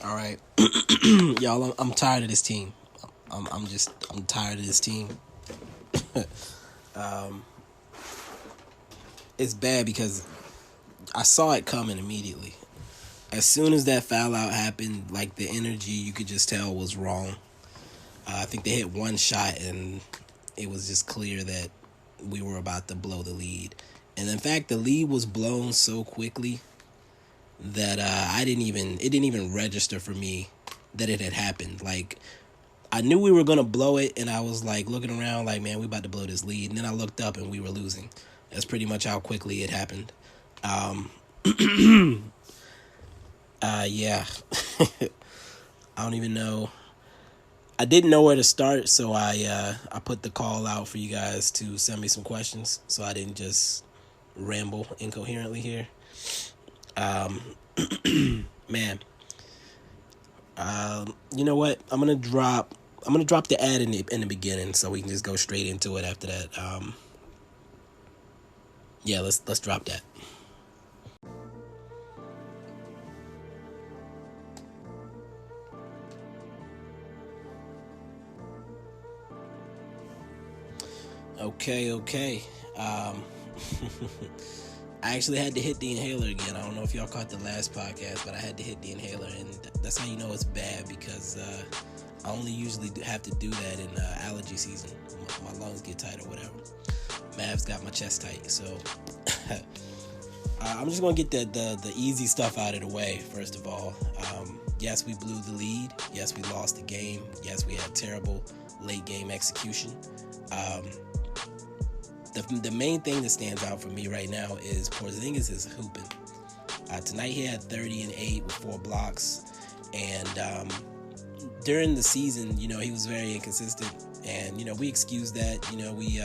All right, y'all. I'm tired of this team. I'm tired of this team. It's bad because I saw it coming immediately. As soon as that foul out happened, like the energy you could just tell was wrong. I think they hit one shot and it was just clear that we were about to blow the lead. And in fact, the lead was blown so quickly that it didn't even register for me that it had happened. Like, I knew we were gonna blow it, and I was like looking around, like, man, we about to blow this lead. And then I looked up, and we were losing. That's pretty much how quickly it happened. Yeah, I don't even know. I didn't know where to start, so I put the call out for you guys to send me some questions, so I didn't just ramble incoherently here. Man, you know what? I'm gonna drop the ad in the beginning, so we can just go straight into it after that. Yeah, let's drop that. Okay. Um, I actually had to hit the inhaler again. I don't know if y'all caught the last podcast, but I had to hit the inhaler, and that's how you know it's bad because I only usually have to do that in allergy season. My lungs get tight or whatever. Mavs got my chest tight, so I'm just gonna get the easy stuff out of the way. First of all, yes, we blew the lead. Yes, we lost the game. Yes, we had terrible late game execution. The main thing that stands out for me right now is Porzingis is hooping. Tonight he had 30 and 8 with 4 blocks, and during the season, he was very inconsistent, and we excused that. We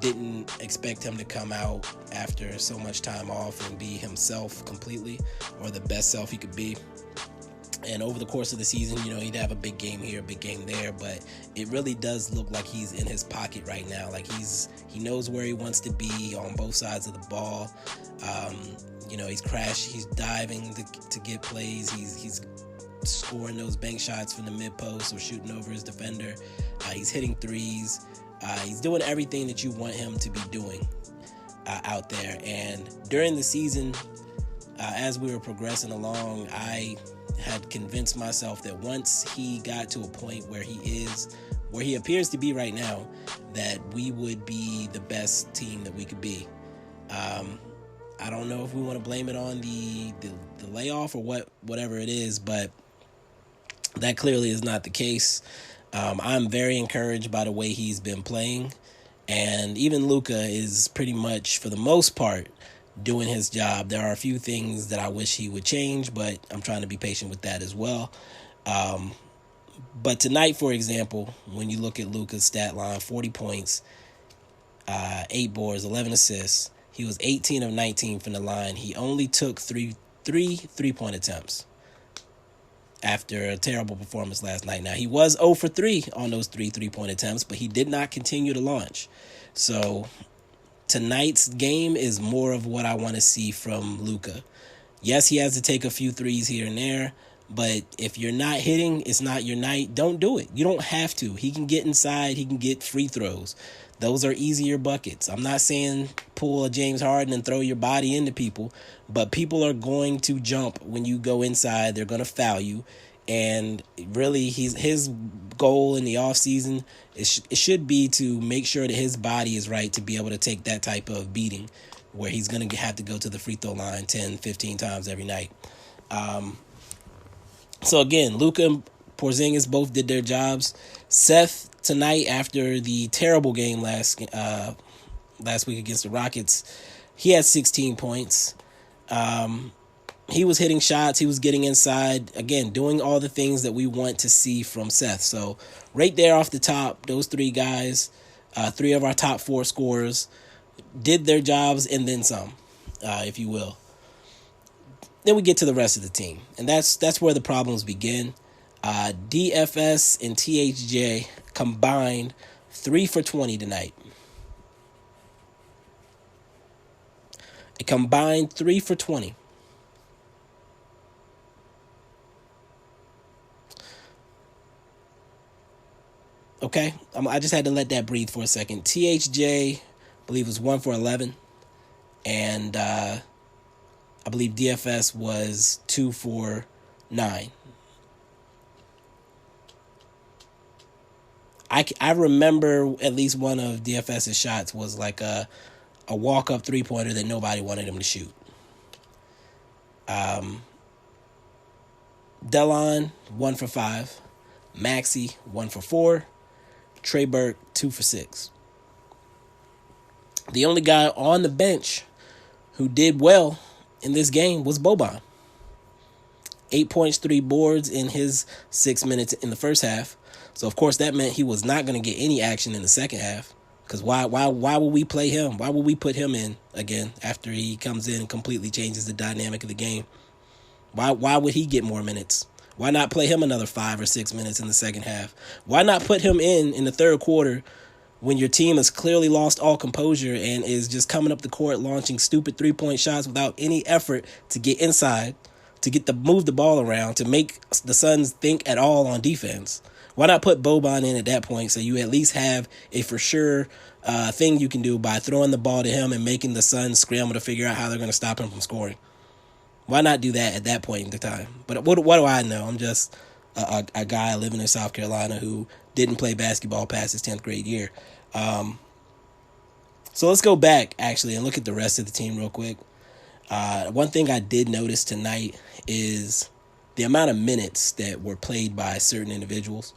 didn't expect him to come out after so much time off and be himself completely, or the best self he could be. And over the course of the season, he'd have a big game here, a big game there, but it really does look like he's in his pocket right now. Like he knows where he wants to be on both sides of the ball. He's diving to get plays. He's scoring those bank shots from the mid post or shooting over his defender. He's hitting threes. He's doing everything that you want him to be doing out there. And during the season, as we were progressing along, I had convinced myself that once he got to a point where he appears to be right now, that we would be the best team that we could be. I don't know if we want to blame it on the layoff or whatever it is, but that clearly is not the case. I'm very encouraged by the way he's been playing, and even Luka is pretty much, for the most part, doing his job. There are a few things that I wish he would change, but I'm trying to be patient with that as well. But tonight, for example, when you look at Luka's stat line, 40 points, 8 boards, 11 assists. He was 18 of 19 from the line. He only took three three-point attempts after a terrible performance last night. Now, he was 0 for 3 on those 3-point attempts, but he did not continue to launch. So tonight's game is more of what I want to see from Luka. Yes, he has to take a few threes here and there, but if you're not hitting, it's not your night, don't do it. You don't have to. He can get inside. He can get free throws. Those are easier buckets. I'm not saying pull a James Harden and throw your body into people, but people are going to jump when you go inside. They're going to foul you. And really, his goal in the offseason, it should be to make sure that his body is right to be able to take that type of beating where he's going to have to go to the free throw line 10, 15 times every night. So again, Luka and Porzingis both did their jobs. Seth, tonight, after the terrible game last week against the Rockets, he had 16 points. He was hitting shots. He was getting inside. Again, doing all the things that we want to see from Seth. So right there off the top, those 3 guys, 3 of our top 4 scorers, did their jobs and then some, if you will. Then we get to the rest of the team. And that's where the problems begin. DFS and THJ combined 3 for 20 tonight. A combined 3 for 20. Okay, I just had to let that breathe for a second. THJ, I believe, was 1 for 11, and I believe DFS was 2 for 9. I remember at least one of DFS's shots was like a walk-up three-pointer that nobody wanted him to shoot. Delon, 1 for 5. Maxey, 1 for 4. Trey Burke, 2 for 6. The only guy on the bench who did well in this game was Boban. 8 points, 3 boards in his 6 minutes in the first half. So, of course, that meant he was not going to get any action in the second half. Because why would we play him? Why would we put him in again after he comes in and completely changes the dynamic of the game? Why would he get more minutes? Why not play him another 5 or 6 minutes in the second half? Why not put him in the third quarter when your team has clearly lost all composure and is just coming up the court launching stupid three-point shots without any effort to get inside, to move the ball around, to make the Suns think at all on defense? Why not put Boban in at that point so you at least have a for sure thing you can do by throwing the ball to him and making the Suns scramble to figure out how they're going to stop him from scoring? Why not do that at that point in the time? But what do I know? I'm just a guy living in South Carolina who didn't play basketball past his 10th grade year. So let's go back, actually, and look at the rest of the team real quick. One thing I did notice tonight is the amount of minutes that were played by certain individuals.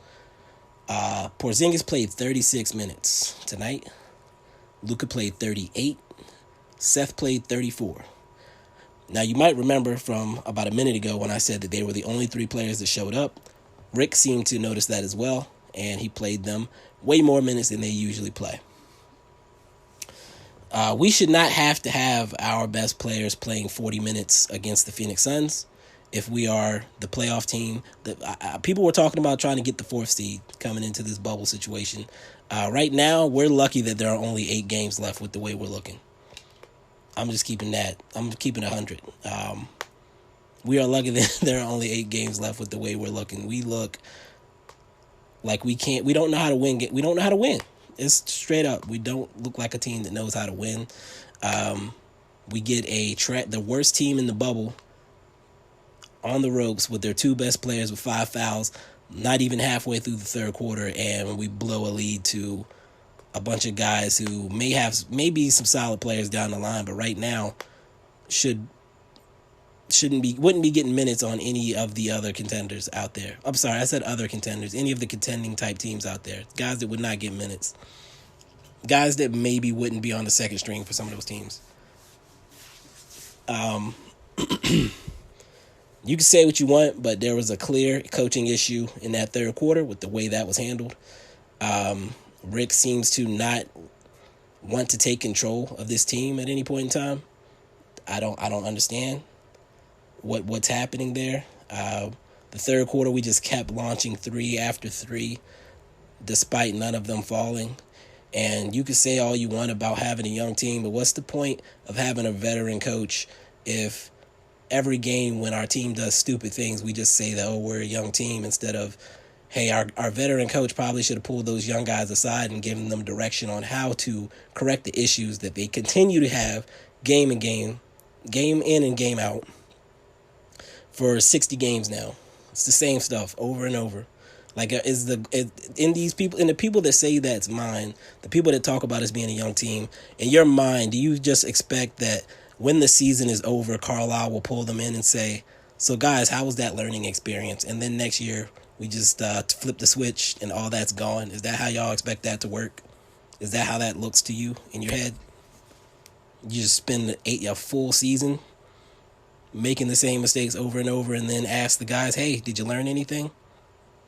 Porzingis played 36 minutes tonight. Luka played 38. Seth played 34. Now, you might remember from about a minute ago when I said that they were the only 3 players that showed up. Rick seemed to notice that as well, and he played them way more minutes than they usually play. We should not have to have our best players playing 40 minutes against the Phoenix Suns if we are the playoff team. People were talking about trying to get the 4th seed coming into this bubble situation. Right now, we're lucky that there are only 8 games left with the way we're looking. I'm keeping 100. We are lucky that there are only 8 games left with the way we're looking. We look like we don't know how to win. We don't know how to win. It's straight up. We don't look like a team that knows how to win. We get the worst team in the bubble on the ropes with their 2 best players with 5 fouls, not even halfway through the third quarter, and we blow a lead to a bunch of guys who maybe some solid players down the line, but right now wouldn't be getting minutes on any of the other contenders out there. I'm sorry, I said other contenders. Any of the contending type teams out there. Guys that would not get minutes. Guys that maybe wouldn't be on the second string for some of those teams. You can say what you want, but there was a clear coaching issue in that third quarter with the way that was handled. Rick seems to not want to take control of this team at any point in time. I don't understand what's happening there. The third quarter, we just kept launching 3 after 3, despite none of them falling. And you can say all you want about having a young team, but what's the point of having a veteran coach if every game when our team does stupid things, we just say that, we're a young team, instead of, hey, our veteran coach probably should have pulled those young guys aside and given them direction on how to correct the issues that they continue to have game in and game out for 60 games now. It's the same stuff over and over. Like, the people that say that's mine, the people that talk about us being a young team, in your mind, do you just expect that when the season is over, Carlisle will pull them in and say, so guys, how was that learning experience? And then next year, we just flip the switch and all that's gone. Is that how y'all expect that to work? Is that how that looks to you in your head? You just spend a full season making the same mistakes over and over and then ask the guys, hey, did you learn anything?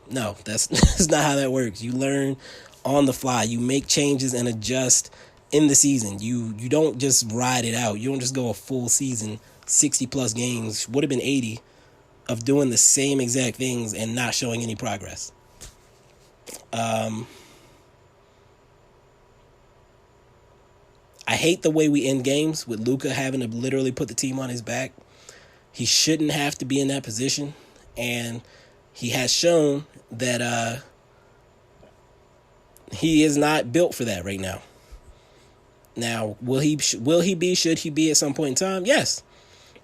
No, that's not how that works. You learn on the fly. You make changes and adjust in the season. You don't just ride it out. You don't just go a full season, 60-plus games, would have been 80, of doing the same exact things and not showing any progress. I hate the way we end games with Luka having to literally put the team on his back. He shouldn't have to be in that position, and he has shown that He is not built for that right now. Now, should he be at some point in time? Yes.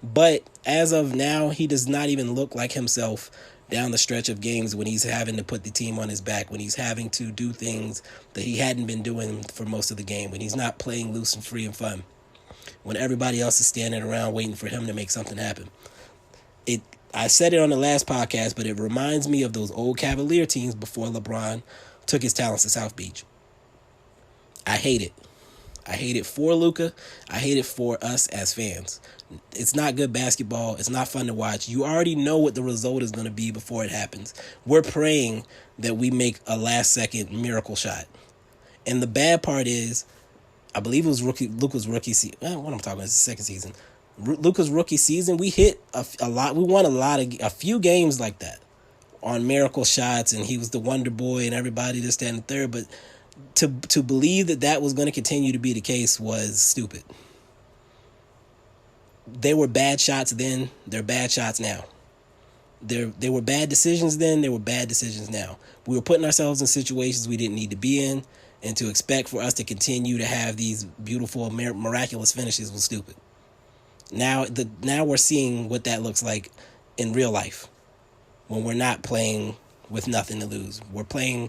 But as of now, he does not even look like himself down the stretch of games when he's having to put the team on his back, when he's having to do things that he hadn't been doing for most of the game, when he's not playing loose and free and fun, when everybody else is standing around waiting for him to make something happen. I said it on the last podcast, but it reminds me of those old Cavalier teams before LeBron took his talents to South Beach. I hate it. I hate it for Luka. I hate it for us as fans. It's not good basketball. It's not fun to watch. You already know what the result is going to be before it happens. We're praying that we make a last-second miracle shot. And the bad part is, I believe it was Luka's rookie season. What I'm talking about is the second season. Luka's rookie season, we hit a lot. We won a few games like that on miracle shots, and he was the wonder boy and everybody this, that, and the third. But to believe that was going to continue to be the case was stupid. They were bad shots then. They're bad shots now. They were bad decisions then. They were bad decisions now. We were putting ourselves in situations we didn't need to be in, and to expect for us to continue to have these beautiful, miraculous finishes was stupid. Now we're seeing what that looks like in real life when we're not playing with nothing to lose. We're playing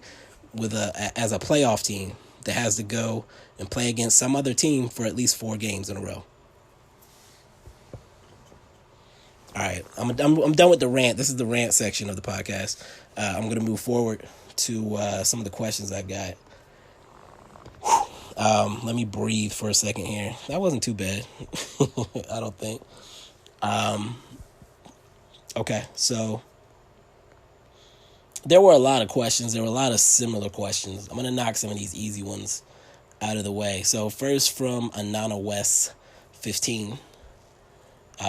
as a playoff team that has to go and play against some other team for at least 4 games in a row. All right, I'm done with the rant. This is the rant section of the podcast. I'm going to move forward to some of the questions I got. Let me breathe for a second here. That wasn't too bad. I don't think. Okay, so there were a lot of questions. There were a lot of similar questions. I'm going to knock some of these easy ones out of the way. So first from Anana West 15.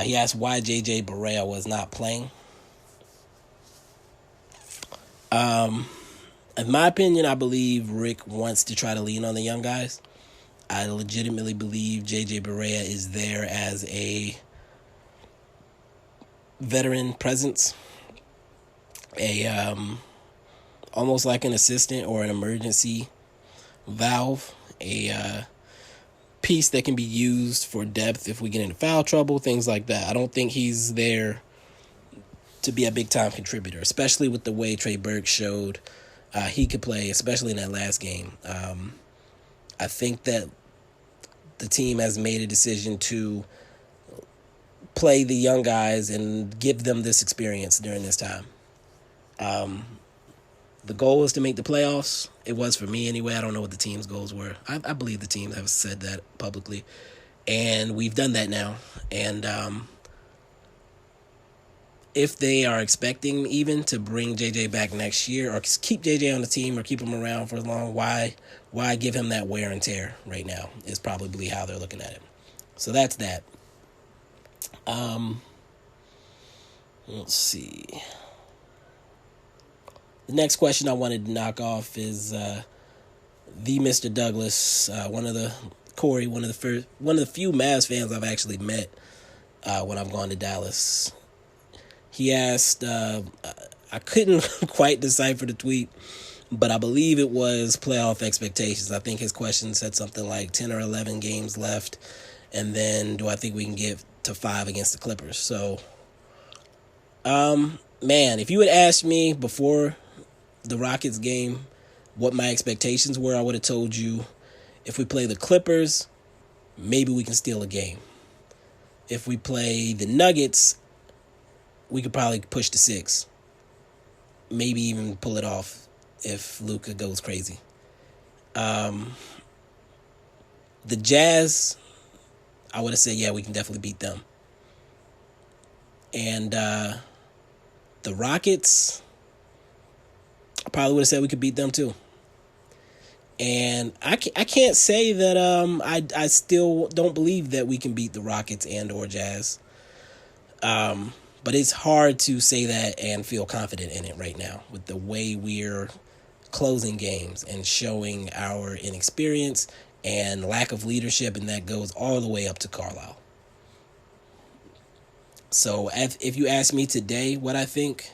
He asked why JJ Barea was not playing. In my opinion, I believe Rick wants to try to lean on the young guys. I legitimately believe JJ Barea is there as a veteran presence, almost like an assistant or an emergency valve, a piece that can be used for depth if we get into foul trouble, things like that. I don't think he's there to be a big-time contributor, especially with the way Trey Burke showed he could play, especially in that last game. I think that the team has made a decision to play the young guys and give them this experience during this time. The goal is to make the playoffs. It was for me anyway. I don't know what the team's goals were. I believe the teams have said that publicly. And we've done that now. And if they are expecting even to bring JJ back next year or keep JJ on the team or keep him around for as long, why give him that wear and tear right now is probably how they're looking at it. So that's that. Let's see. The next question I wanted to knock off is the Mr. Douglas, one of the few Mavs fans I've actually met when I've gone to Dallas. He asked, I couldn't quite decipher the tweet, but I believe it was playoff expectations. I think his question said something like 10 or 11 games left, and then do I think we can get to 5 against the Clippers? So, man, if you had asked me before the Rockets game what my expectations were, I would have told you if we play the Clippers, maybe we can steal a game. If we play the Nuggets, we could probably push to 6. Maybe even pull it off if Luka goes crazy. The Jazz, I would have said, yeah, we can definitely beat them. And the Rockets, I probably would have said we could beat them too. And I can't say that I still don't believe that we can beat the Rockets and or Jazz. But it's hard to say that and feel confident in it right now with the way we're closing games and showing our inexperience and lack of leadership, and that goes all the way up to Carlisle. So if you ask me today what I think,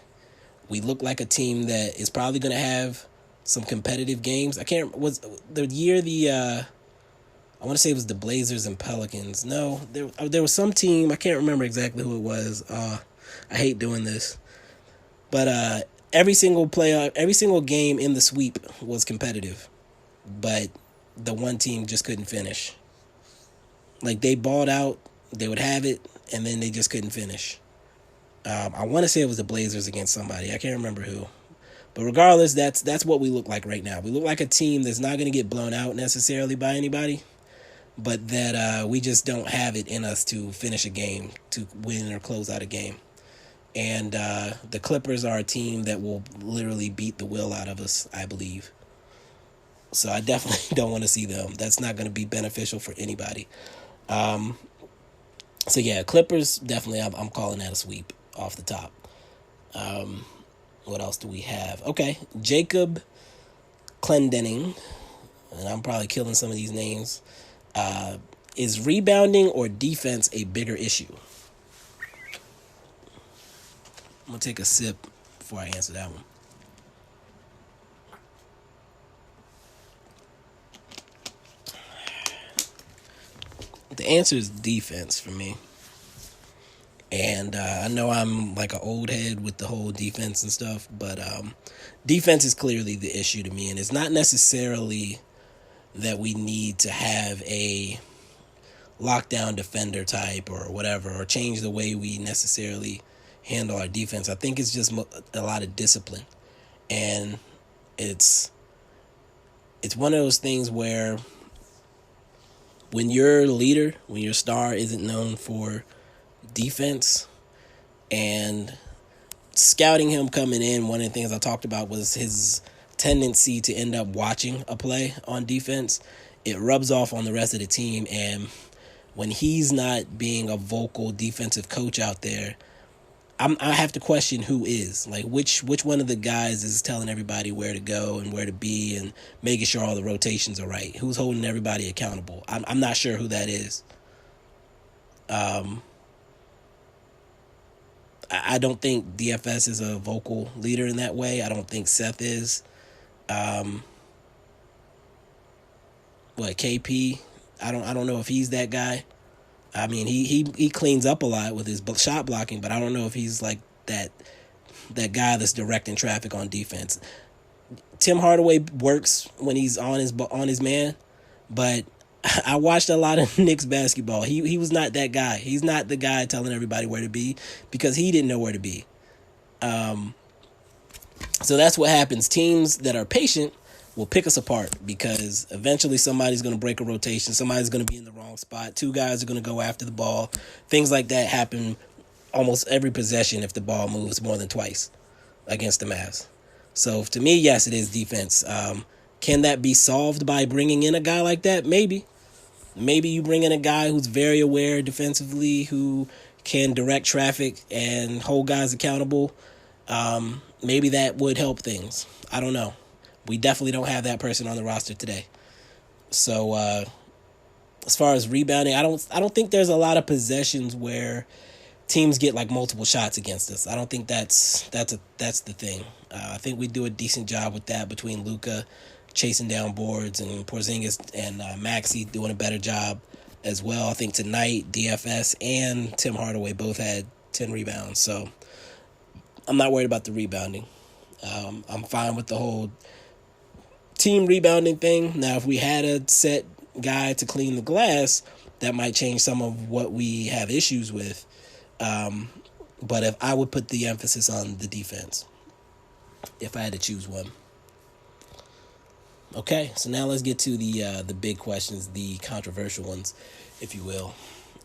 we look like a team that is probably going to have some competitive games. I can't, was the year I want to say it was the Blazers and Pelicans. No, there was some team, I can't remember exactly who it was. I hate doing this. But every single game in the sweep was competitive. But the one team just couldn't finish. Like, they balled out, they would have it, and then they just couldn't finish. I want to say it was the Blazers against somebody. I can't remember who. But regardless, that's what we look like right now. We look like a team that's not going to get blown out necessarily by anybody, but that we just don't have it in us to finish a game, to win or close out a game. And the Clippers are a team that will literally beat the will out of us, I believe. So I definitely don't want to see them. That's not going to be beneficial for anybody. So yeah, Clippers, definitely I'm calling that a sweep off the top. What else do we have? Okay, Jacob Clendenning, and I'm probably killing some of these names. Is rebounding or defense a bigger issue? I'm going to take a sip before I answer that one. The answer is defense for me. And I know I'm like an old head with the whole defense and stuff, but defense is clearly the issue to me. And it's not necessarily that we need to have a lockdown defender type or whatever, or change the way we necessarily handle our defense. I think it's just a lot of discipline. And it's one of those things where when your leader, when your star isn't known for defense, and scouting him coming in, one of the things I talked about was his tendency to end up watching a play on defense. It rubs off on the rest of the team, and when he's not being a vocal defensive coach out there, I have to question who is. Like, which one of the guys is telling everybody where to go and where to be and making sure all the rotations are right? Who's holding everybody accountable? I'm not sure who that is. I don't think DFS is a vocal leader in that way. I don't think Seth is. KP? I don't know if he's that guy. I mean, he cleans up a lot with his shot blocking, but I don't know if he's like that guy that's directing traffic on defense. Tim Hardaway works when he's on his man, but I watched a lot of Knicks basketball. He was not that guy. He's not the guy telling everybody where to be because he didn't know where to be. So that's what happens. Teams that are patient will pick us apart because eventually somebody's going to break a rotation. Somebody's going to be in the wrong spot. Two guys are going to go after the ball. Things like that happen almost every possession if the ball moves more than twice against the Mavs. So to me, yes, it is defense. Can that be solved by bringing in a guy like that? Maybe. Maybe you bring in a guy who's very aware defensively, who can direct traffic and hold guys accountable. Maybe that would help things. I don't know. We definitely don't have that person on the roster today. So as far as rebounding, I don't think there's a lot of possessions where teams get like multiple shots against us. I don't think that's the thing. I think we do a decent job with that between Luka chasing down boards and Porzingis and Maxey doing a better job as well. I think tonight DFS and Tim Hardaway both had 10 rebounds. So I'm not worried about the rebounding. I'm fine with the whole team rebounding thing. Now, if we had a set guy to clean the glass, that might change some of what we have issues with. But if I would put the emphasis on the defense, if I had to choose one. Okay, so now let's get to the big questions, the controversial ones, if you will.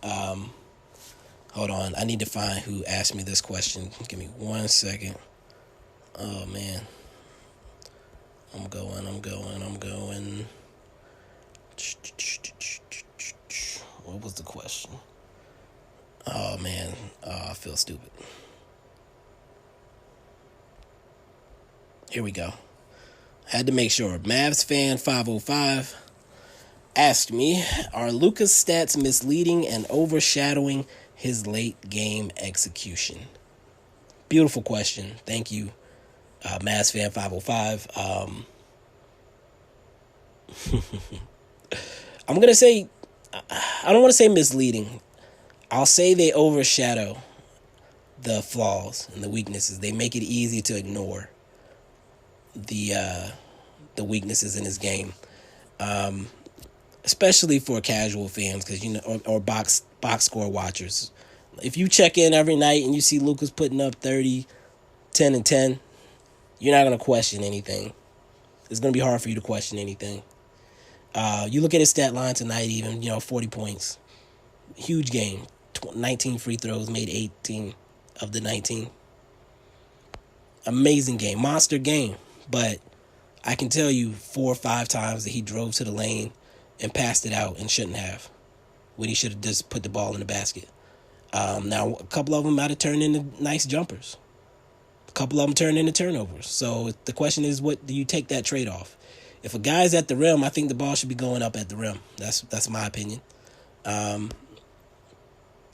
Hold on, I need to find who asked me this question. Give me 1 second. Oh, man. I'm going. What was the question? Oh, man. I feel stupid. Here we go. Had to make sure. Mavs fan 505 asked me, are Luka's stats misleading and overshadowing his late game execution? Beautiful question. Thank you, Mavs fan 505. I'm going to say, I don't want to say misleading. I'll say they overshadow the flaws and the weaknesses. They make it easy to ignore the weaknesses in his game, especially for casual fans, because or box score watchers. If you check in every night and you see Luka's putting up 30, 10, and 10, you're not going to question anything. It's going to be hard for you to question anything. You look at his stat line tonight, even 40 points, huge game, 19 free throws, made 18 of the 19. Amazing game, monster game. But I can tell you 4 or 5 times that he drove to the lane and passed it out and shouldn't have, when he should have just put the ball in the basket. Now, a couple of them might have turned into nice jumpers. A couple of them turned into turnovers. So the question is, what do you take that trade-off? If a guy's at the rim, I think the ball should be going up at the rim. That's my opinion.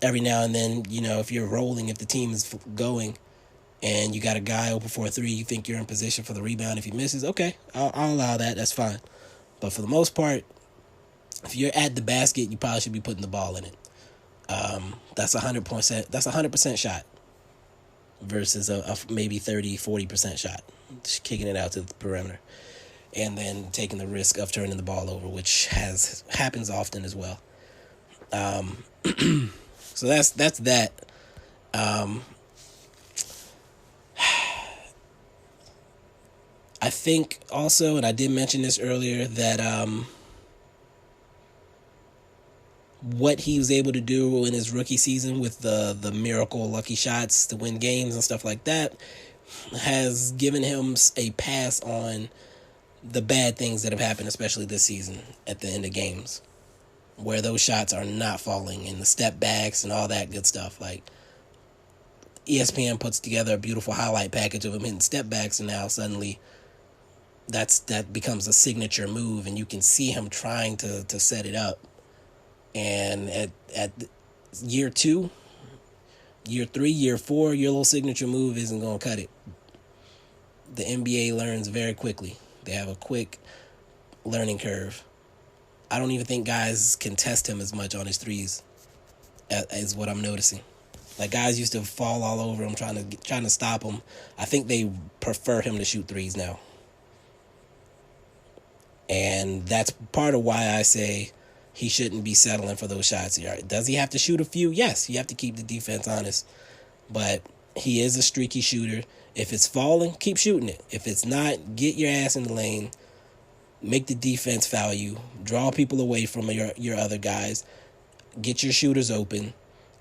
Every now and then, if you're rolling, if the team is going, and you got a guy open for a 3, you think you're in position for the rebound. If he misses, okay, I'll allow that. That's fine. But for the most part, if you're at the basket, you probably should be putting the ball in it. That's 100%. That's 100% shot versus a maybe 30-40% shot, just kicking it out to the perimeter, and then taking the risk of turning the ball over, which happens often as well. So that's that. I think also, and I did mention this earlier, that what he was able to do in his rookie season with the miracle lucky shots to win games and stuff like that has given him a pass on the bad things that have happened, especially this season at the end of games, where those shots are not falling, and the step backs and all that good stuff. Like, ESPN puts together a beautiful highlight package of him hitting step backs, and now suddenly that becomes a signature move, and you can see him trying to set it up. And at year 2, year 3, year 4, your little signature move isn't going to cut it. The NBA learns very quickly. They have a quick learning curve. I don't even think guys can test him as much on his threes as what I'm noticing. Like, guys used to fall all over him trying to stop him. I think they prefer him to shoot threes now. And that's part of why I say he shouldn't be settling for those shots. Does he have to shoot a few? Yes, you have to keep the defense honest. But he is a streaky shooter. If it's falling, keep shooting it. If it's not, get your ass in the lane. Make the defense foul you. Draw people away from your other guys. Get your shooters open.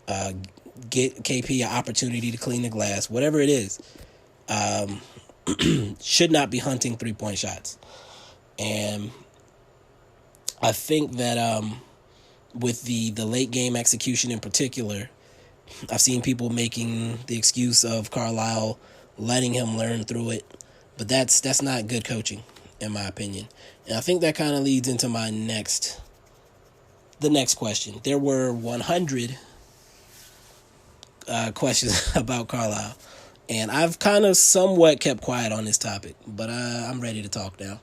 Get KP an opportunity to clean the glass. Whatever it is. Should not be hunting 3-point shots. And I think that with the late game execution in particular, I've seen people making the excuse of Carlisle letting him learn through it, but that's not good coaching, in my opinion. And I think that kind of leads into the next question. There were 100 questions about Carlisle, and I've kind of somewhat kept quiet on this topic, but I'm ready to talk now.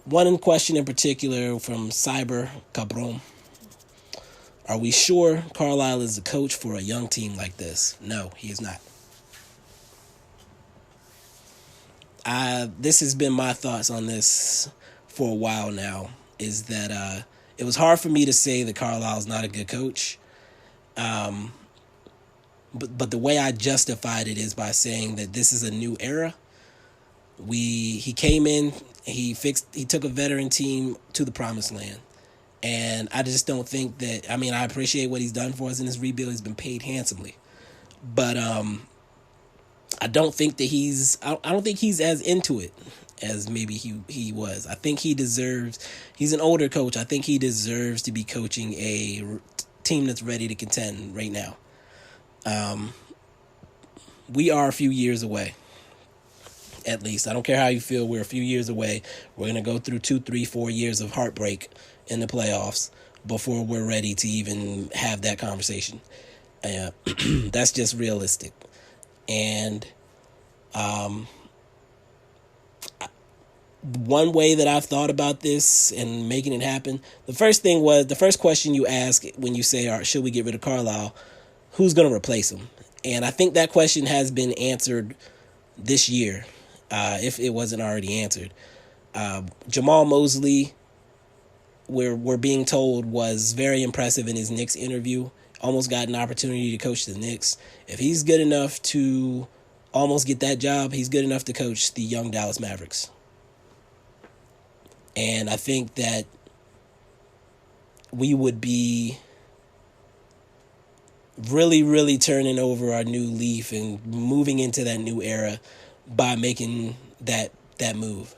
One question in particular from Cyber Cabron. Are we sure Carlisle is the coach for a young team like this? No, he is not. This has been my thoughts on this for a while now, is that it was hard for me to say that Carlisle's not a good coach. But the way I justified it is by saying that this is a new era. He came in, he took a veteran team to the promised land. And I just don't think that, I appreciate what he's done for us in his rebuild. He's been paid handsomely. But I don't think that he's as into it as maybe he was. I think he's an older coach. I think he deserves to be coaching a team that's ready to contend right now. We are a few years away. At least. I don't care how you feel. We're a few years away. We're going to go through 2, 3, 4 years of heartbreak in the playoffs before we're ready to even have that conversation. That's just realistic. And One way that I've thought about this and making it happen, the first question you ask when you say, all right, should we get rid of Carlisle? Who's going to replace him? And I think that question has been answered this year, if it wasn't already answered. Jamal Mosley, we're being told, was very impressive in his Knicks interview. Almost got an opportunity to coach the Knicks. If he's good enough to almost get that job, he's good enough to coach the young Dallas Mavericks. And I think that we would be really, really turning over our new leaf and moving into that new era by making that move.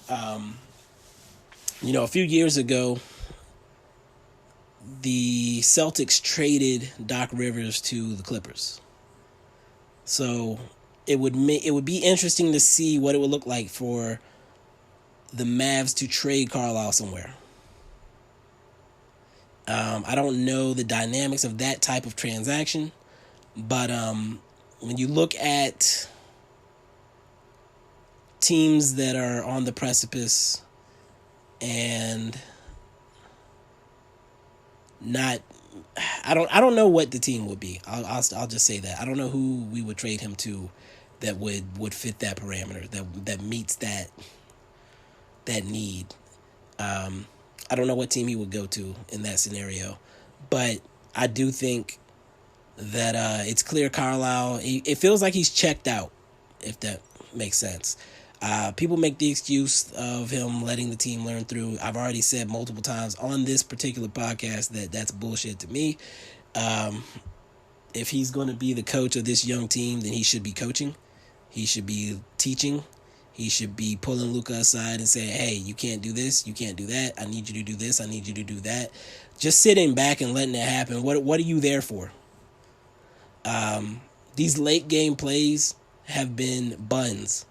A few years ago, the Celtics traded Doc Rivers to the Clippers. So it would be interesting to see what it would look like for the Mavs to trade Carlisle somewhere. I don't know the dynamics of that type of transaction, but when you look at teams that are on the precipice and not, I don't know what the team would be. I'll just say that I don't know who we would trade him to that would fit that parameter, that meets that need. I don't know what team he would go to in that scenario, but I do think that it's clear Carlisle, it feels like he's checked out, if that makes sense. People make the excuse of him letting the team learn through. I've already said multiple times on this particular podcast that that's bullshit to me. If he's going to be the coach of this young team, then he should be coaching. He should be teaching. He should be pulling Luka aside and saying, hey, you can't do this, you can't do that, I need you to do this, I need you to do that. Just sitting back and letting it happen. What are you there for? These late game plays have been buns,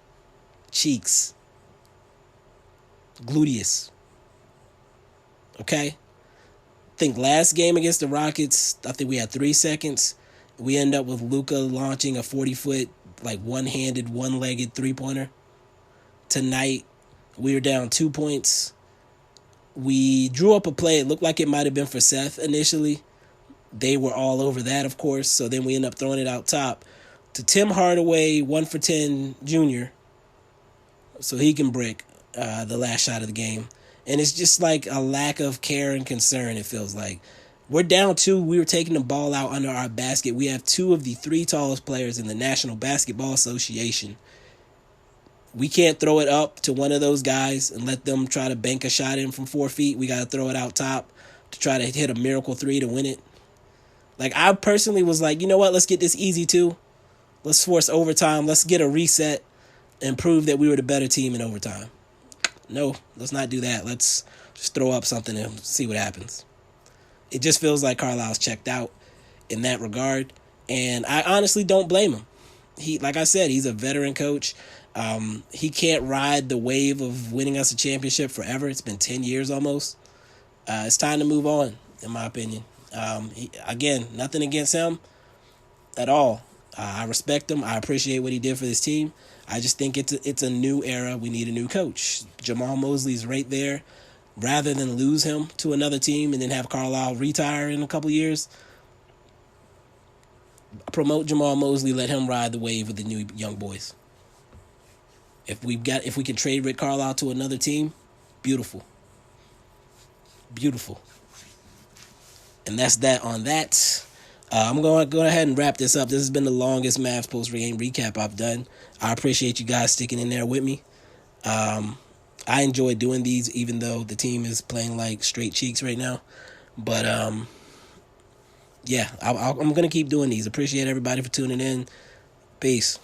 cheeks, gluteus. Okay? I think last game against the Rockets, I think we had 3 seconds. We end up with Luka launching a 40-foot, one-handed, one-legged three-pointer. Tonight, we were down 2 points. We drew up a play. It looked like it might have been for Seth initially. They were all over that, of course. So then we end up throwing it out top to Tim Hardaway, 1-for-10 junior, so he can brick the last shot of the game. And it's just like a lack of care and concern, it feels like. We're down 2. We were taking the ball out under our basket. We have 2 of the 3 tallest players in the National Basketball Association. We can't throw it up to one of those guys and let them try to bank a shot in from 4 feet. We got to throw it out top to try to hit a miracle 3 to win it. I personally was like, you know what? Let's get this easy too. Let's force overtime. Let's get a reset and prove that we were the better team in overtime. No, let's not do that. Let's just throw up something and see what happens. It just feels like Carlisle's checked out in that regard. And I honestly don't blame him. Like I said, he's a veteran coach. He can't ride the wave of winning us a championship forever. It's been 10 years almost. It's time to move on, in my opinion. Again, nothing against him at all. I respect him. I appreciate what he did for this team. I just think it's a new era. We need a new coach. Jamal Mosley's right there. Rather than lose him to another team and then have Carlisle retire in a couple years, promote Jamal Mosley. Let him ride the wave with the new young boys. If we can trade Rick Carlisle to another team, beautiful. Beautiful. And that's that on that. I'm going to go ahead and wrap this up. This has been the longest Mavs post-game recap I've done. I appreciate you guys sticking in there with me. I enjoy doing these even though the team is playing like straight cheeks right now. But, yeah, I'm going to keep doing these. Appreciate everybody for tuning in. Peace.